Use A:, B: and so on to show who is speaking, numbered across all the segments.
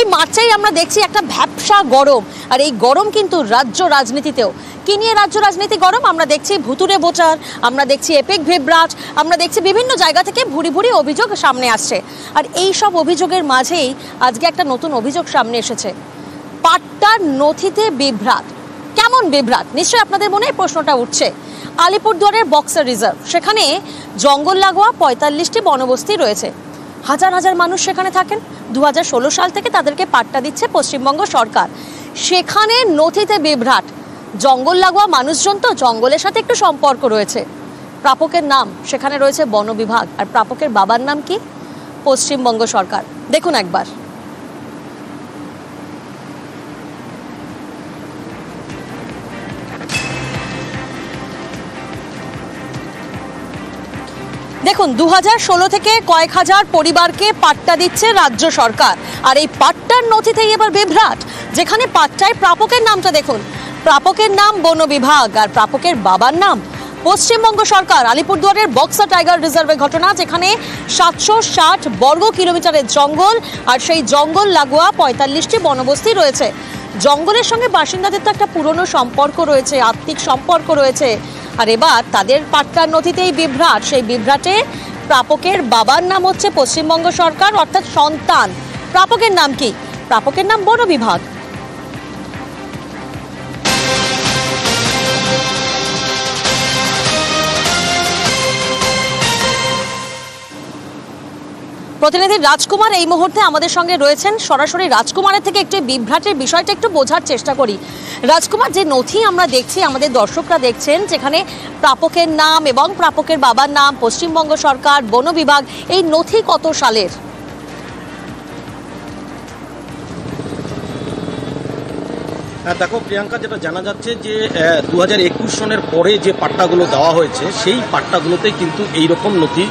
A: এই মার্চেই আমরা দেখছি একটা ভ্যাপসা গরম, আর এই গরম কিন্তু রাজ্য রাজনীতিতেও। কি নিয়ে রাজ্য রাজনীতি গরম? আমরা দেখছি ভুতুরে ভোটার, আমরা দেখছি এপিক বিভ্রাট, আমরা দেখছি বিভিন্ন জায়গা থেকে ভুরি ভুরি অভিযোগ সামনে আসছে। আর এই সব অভিযোগের মাঝেই আজকে একটা নতুন অভিযোগ সামনে এসেছে, পাট্টার নথিতে বিভ্রাট। কেমন বিভ্রাট? নিশ্চয়ই আপনাদের মনে এই প্রশ্নটা উঠছে। আলিপুরদুয়ারের বক্সার রিজার্ভ, সেখানে জঙ্গল লাগোয়া ৪৫টি বনবস্তি রয়েছে। হাজার হাজার মানুষ সেখানে থাকেন। ২০১৬ সাল থেকে তাদেরকে পাট্টা দিচ্ছে পশ্চিমবঙ্গ সরকার। সেখানে নথিতে বিভ্রাট। জঙ্গল লাগোয়া মানুষজন তো জঙ্গলের সাথে একটু সম্পর্ক রয়েছে। প্রাপকের নাম সেখানে রয়েছে বন বিভাগ, আর প্রাপকের বাবার নাম কি? পশ্চিমবঙ্গ সরকার। দেখুন একবার। দেখুন, ২০১৬ থেকে কয়েক হাজার পরিবারকে পাট্টা দিচ্ছে রাজ্য সরকার, আর এই পাট্টার নথিতেই এবার বিভ্রাট। যেখানে পাট্টায় প্রাপকের নামটা দেখুন, প্রাপকের নাম বন বিভাগ আর প্রাপকের বাবার নাম পশ্চিমবঙ্গ সরকার। আলিপুরদুয়ারের বক্সা টাইগার রিজার্ভের ঘটনা, যেখানে ৭৬০ বর্গ কিলোমিটারের জঙ্গল, আর সেই জঙ্গল লাগোয়া ৪৫টি বনবস্তি রয়েছে। জঙ্গলের সঙ্গে বাসিন্দাদের তো একটা পুরনো সম্পর্ক রয়েছে, আত্মিক সম্পর্ক রয়েছে। আর এবার তাদের পাট্টার নথিতেই বিভ্রাট। সেই বিভ্রাটে প্রাপকের বাবার নাম হচ্ছে পশ্চিমবঙ্গ সরকার, অর্থাৎ সন্তান। প্রাপকের নাম কি? প্রাপকের নাম বন বিভাগ। প্রতিনিধি রাজকুমার এই মুহূর্তে আমাদের সঙ্গে রয়েছেন। সরাসরি রাজকুমারের থেকে একটু বিভ্রাটের বিষয়টা একটু বোঝার চেষ্টা করি। রাজকুমার, যে নথি আমরা দেখছি, আমাদের দর্শকরা দেখছেন, যেখানে প্রাপকের নাম এবং প্রাপকের বাবার নাম পশ্চিমবঙ্গ সরকার, বন বিভাগ, এই নথি কত সালের?
B: দেখো প্রিয়াঙ্কা, যেটা জানা যাচ্ছে যে ২০২১ সনের পরে যে পাট্টাগুলো দেওয়া হয়েছে, সেই পাট্টাগুলোতেই কিন্তু এইরকম নথি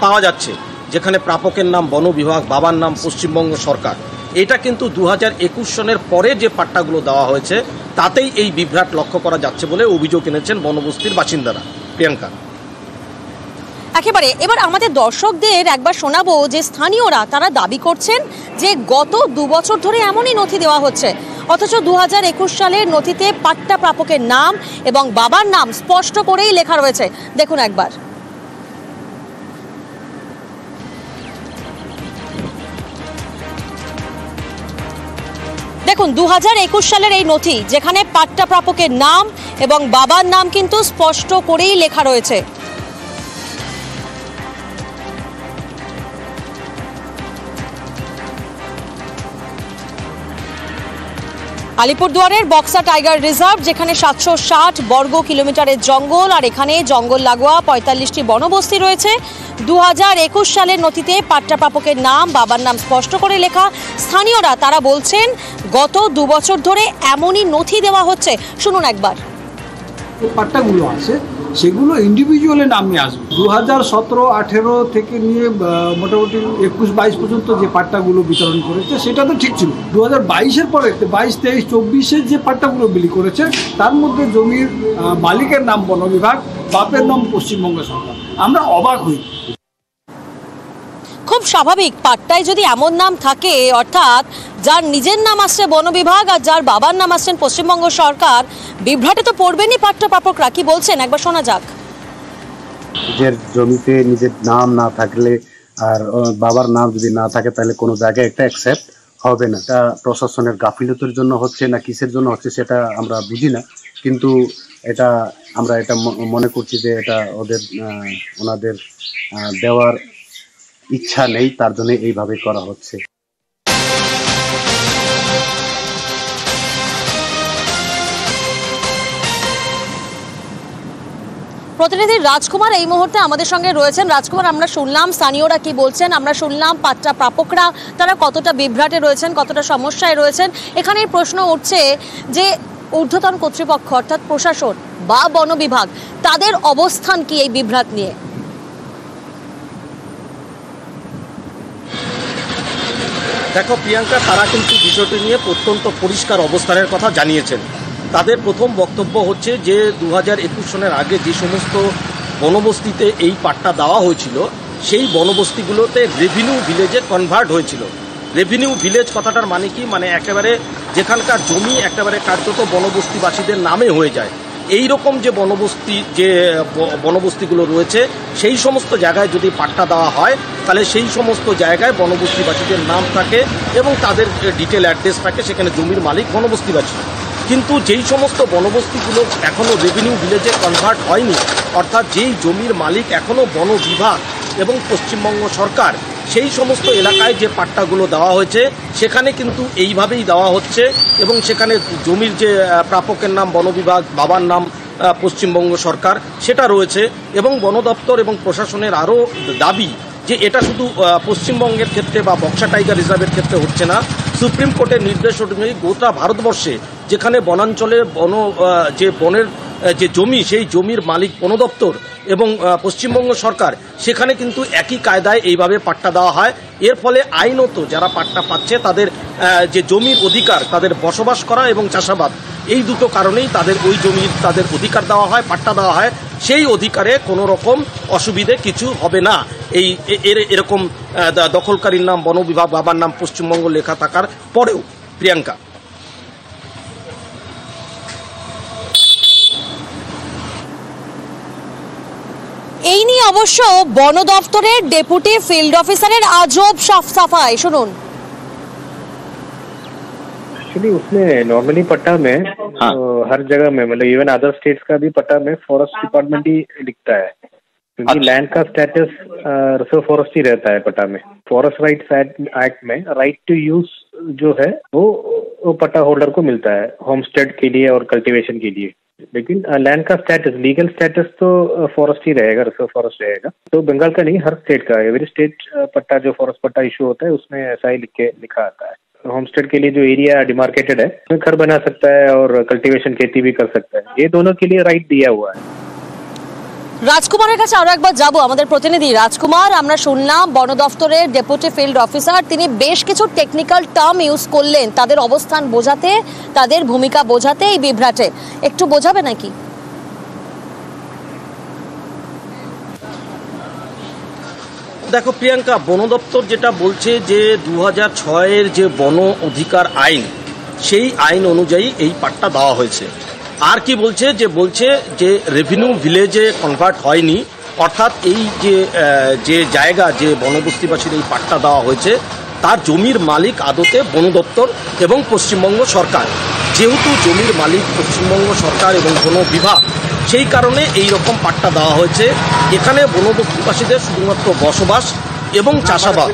B: পাওয়া যাচ্ছে, যেখানে প্রাপকের নাম বন বিভাগ, বাবার নাম পশ্চিমবঙ্গ সরকার। এটা কিন্তু ২০২১ সনের পরে যে পাট্টাগুলো দেওয়া হয়েছে, তাতেই এই বিভ্রাট লক্ষ্য করা যাচ্ছে বলে অভিযোগ এনেছেন বনবস্তির বাসিন্দারা। প্রিয়াঙ্কা,
A: একেবারে এবার আমাদের দর্শকদের একবার শোনাবো যে স্থানীয়রা তারা দাবি করছেন যে গত ২ বছর ধরে এমনই নথি দেওয়া হচ্ছে, অথচ ২০২১ সালের নথিতে পাট্টা প্রাপকের নাম এবং বাবার নাম স্পষ্ট করেই লেখা রয়েছে। দেখুন একবার। দেখুন, ২০২১ সালের এই নথি, যেখানে পাট্টা প্রাপকের নাম এবং বাবার নাম কিন্তু স্পষ্ট করেই লেখা রয়েছে। আলিপুরদুয়ারের বক্সা টাইগার রিজার্ভ, যেখানে ৭৬০ বর্গ কিলোমিটারের জঙ্গল, আর এখানে জঙ্গল লাগোয়া ৪৫টি বনবস্তি রয়েছে। ২০২১ সালের নথিতে পাট্টা প্রাপকের নাম, বাবার নাম স্পষ্ট করে লেখা। স্থানীয়রা তারা বলছেন গত ২ বছর ধরে এমনই নথি দেওয়া হচ্ছে। শুনুন একবার।
C: পাট্টাগুলো আছে সেগুলো ইন্ডিভিজুয়ালের নামে আসবে। ২০১৭-১৮ থেকে নিয়ে মোটামুটি ২১-২২ পর্যন্ত যে পাট্টাগুলো বিতরণ করেছে সেটা তো ঠিক ছিল। ২০২২-এর পরে ২২-২৩-২৪-এর যে পাট্টাগুলো বিলি করেছে, তার মধ্যে জমির মালিকের নাম বন বিভাগ, বাপের নাম পশ্চিমবঙ্গ সরকার। আমরা অবাক হই।
A: খুব স্বাভাবিক, পাট্টায় যদি এমন নাম থাকে, অর্থাৎ যার নিজের নাম আসছে বন বিভাগ আর যার বাবার নাম আসছেন পশ্চিমবঙ্গ সরকার, বিভ্রাটে তো পড়বেনই পাট্টা প্রাপকরা। কি বলছেন একবার শোনা যাক।
D: নিজের জমিতে নিজের নাম না থাকলে আর বাবার নাম যদি না থাকে, তাহলে কোনো জায়গায় একটা অ্যাকসেপ্ট হবে না। এটা প্রশাসনের গাফিলতির জন্য হচ্ছে না কিসের জন্য হচ্ছে সেটা আমরা বুঝি না, কিন্তু আমরা এটা মনে করছি যে এটা ওনাদের দেওয়ার ইচ্ছা নেই, তার জন্য এইভাবে করা হচ্ছে।
A: প্রতিনিধি রাজকুমার এই মুহূর্তে আমাদের সঙ্গে রয়েছেন। রাজকুমার, আমরা শুনলাম স্থানীয়রা কি বলছেন, আমরা শুনলাম পাট্টা প্রাপকরা তারা কতটা বিভ্রাটে রয়েছেন, কতটা সমস্যায় রয়েছেন। এখানে প্রশ্ন উঠছে যে ঊর্ধ্বতন কর্তৃপক্ষ অর্থাৎ প্রশাসন বা বন বিভাগ, তাদের অবস্থান কি এই বিভ্রাট নিয়ে?
B: দেখো প্রিয়াঙ্কা, তারা কিন্তু বিষয়টি নিয়ে অত্যন্ত পরিষ্কার অবস্থানের কথা জানিয়েছেন। তাদের প্রথম বক্তব্য হচ্ছে যে ২০২১ সনের আগে যে সমস্ত বনবস্তিতে এই পাট্টা দেওয়া হয়েছিল, সেই বনবস্তিগুলোতে রেভিনিউ ভিলেজে কনভার্ট হয়েছিল। রেভিনিউ ভিলেজ কথাটার মানে কি, মানে একেবারে যেখানকার জমি একেবারে কার্যত বনবস্তিবাসীদের নামে হয়ে যায়। এই রকম যে বনবস্তিগুলো রয়েছে সেই সমস্ত জায়গায় যদি পাট্টা দেওয়া হয় তাহলে সেই সমস্ত জায়গায় বনবস্তিবাসীদের নাম থাকে এবং তাদের ডিটেল অ্যাড্রেস থাকে, সেখানে জমির মালিক বনবস্তিবাসী। কিন্তু যেই সমস্ত বনবস্তিগুলো এখনও রেভিনিউ ভিলেজে কনভার্ট হয়নি, অর্থাৎ যেই জমির মালিক এখনও বন বিভাগ এবং পশ্চিমবঙ্গ সরকার, সেই সমস্ত এলাকায় যে পাট্টাগুলো দেওয়া হয়েছে সেখানে কিন্তু এইভাবেই দেওয়া হচ্ছে এবং সেখানে জমির যে প্রাপকের নাম বন বিভাগ, বাবার নাম পশ্চিমবঙ্গ সরকার সেটা রয়েছে। এবং বন দপ্তর এবং প্রশাসনের আরও দাবি যে এটা শুধু পশ্চিমবঙ্গের ক্ষেত্রে বা বক্সা টাইগার রিজার্ভের ক্ষেত্রে হচ্ছে না, সুপ্রিম কোর্টের নির্দেশ অনুযায়ী গোটা ভারতবর্ষে যেখানে বনাঞ্চলের যে বনের যে জমি সেই জমির মালিক বন দপ্তর এবং পশ্চিমবঙ্গ সরকার, সেখানে কিন্তু একই কায়দায় এইভাবে পাট্টা দেওয়া হয়। এর ফলে আইনত যারা পাট্টা পাচ্ছে তাদের যে জমির অধিকার, তাদের বসবাস করা এবং চাষাবাদ, এই দুটো কারণেই তাদের ওই জমির তাদের অধিকার দেওয়া হয়, পাট্টা দেওয়া হয়। সেই অধিকারে কোনো রকম অসুবিধে কিছু হবে না। এরকম দখলকারীর নাম বন বিভাগ, বাবার নাম পশ্চিমবঙ্গ লেখা থাকার পরেও। প্রিয়াঙ্কা,
A: এই নিয়ে অবশ্য বন দপ্তরের ডেপুটি ফিল্ড অফিসারের আজব সাফাই শুনুন।
E: एक्चुअली उसमें नॉर्मली पट्टा में हर जगह में, मतलब इवन अदर स्टेट्स का भी पट्टा में फॉरेस्ट डिपार्टमेंट ही लिखता है, क्योंकि लैंड का स्टेटस रिजर्व फॉरेस्ट ही रहता है पट्टा में। फॉरेस्ट राइट्स एक्ट में राइट टू यूज जो है वो पट्टा होल्डर को मिलता है होमस्टेड के लिए और कल्टीवेशन के लिए। लेकिन लैंड का स्टेटस, लीगल स्टेटस तो फॉरेस्ट ही रहेगा, रिजर्व फॉरेस्ट रहेगा। तो बंगाल का नहीं, हर स्टेट का, एवरी स्टेट पट्टा जो फॉरेस्ट पट्टा इशू होता है उसमें ऐसा ही लिखा आता है। होमस्टेड के लिए जो एरिया डिमार्केटेड है उसमें घर बना सकता है और कल्टीवेशन खेती भी कर सकता है, ये दोनों के लिए राइट दिया हुआ है।
A: রাজকুমারের কাছে আরো একবার যাব, আমাদের প্রতিনিধি রাজকুমার। আমরা শুনলাম বন দপ্তরের ডেপুটি ফিল্ড অফিসার তিনি বেশ কিছু টেকনিক্যাল টার্ম ইউজ করলেন তাদের অবস্থান বোঝাতে, তাদের ভূমিকা বোঝাতে এই বিভ্রাটে। একটু বোঝাবে নাকি?
B: দেখো প্রিয়াঙ্কা, বন দপ্তর যেটা বলছে যে 2006-এর যে বন অধিকার আইন, সেই আইন অনুযায়ী এই পাট্টা দেওয়া হয়েছে। আর কি বলছে যে রেভিনিউ ভিলেজে কনভার্ট হয়নি, অর্থাৎ এই যে জায়গা যে বনবস্তিবাসীর এই পাট্টা দেওয়া হয়েছে তার জমির মালিক আদতে বন দপ্তর এবং পশ্চিমবঙ্গ সরকার। যেহেতু জমির মালিক পশ্চিমবঙ্গ সরকার এবং বন বিভাগ, সেই কারণে এই রকম পাট্টা দেওয়া হয়েছে। এখানে বনবস্তিবাসীদের শুধুমাত্র বসবাস এবং চাষাবাদ,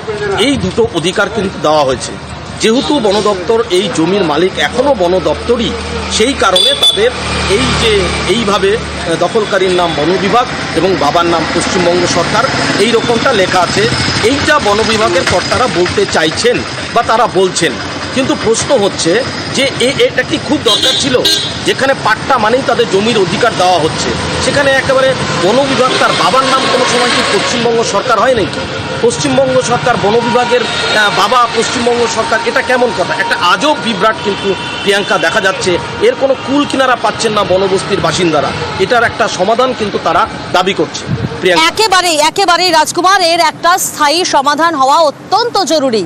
B: এই দুটো অধিকার কিন্তু দেওয়া হয়েছে। যেহেতু বন দপ্তর এই জমির মালিক এখনও বন দপ্তরই, সেই কারণে তাদের এইভাবে দখলকারীর নাম বন বিভাগ এবং বাবার নাম পশ্চিমবঙ্গ সরকার, এই রকমটা লেখা আছে। এইটা বন বিভাগের কর্তারা বলতে চাইছেন বা তারা বলছেন। কিন্তু প্রশ্ন হচ্ছে যে এটা কি খুব দরকার ছিল? যেখানে পাট্টা মানেই তাদের জমির অধিকার দেওয়া হচ্ছে, সেখানে একেবারে বন বিভাগ তার বাবার নাম কোনো সময় কি পশ্চিমবঙ্গ সরকার হয় নাকি? পশ্চিমবঙ্গ সরকার বন বিভাগের বাবা পশ্চিমবঙ্গ সরকার, এটা কেমন কথা? একটা আজব বিভ্রাট কিন্তু প্রিয়াঙ্কা দেখা যাচ্ছে। এর কোনো কুল কিনারা পাচ্ছেন না বনবস্তির বাসিন্দারা। এটার একটা সমাধান কিন্তু তারা দাবি করছে।
A: একেবারেই রাজকুমার, এর একটা স্থায়ী সমাধান হওয়া অত্যন্ত জরুরি।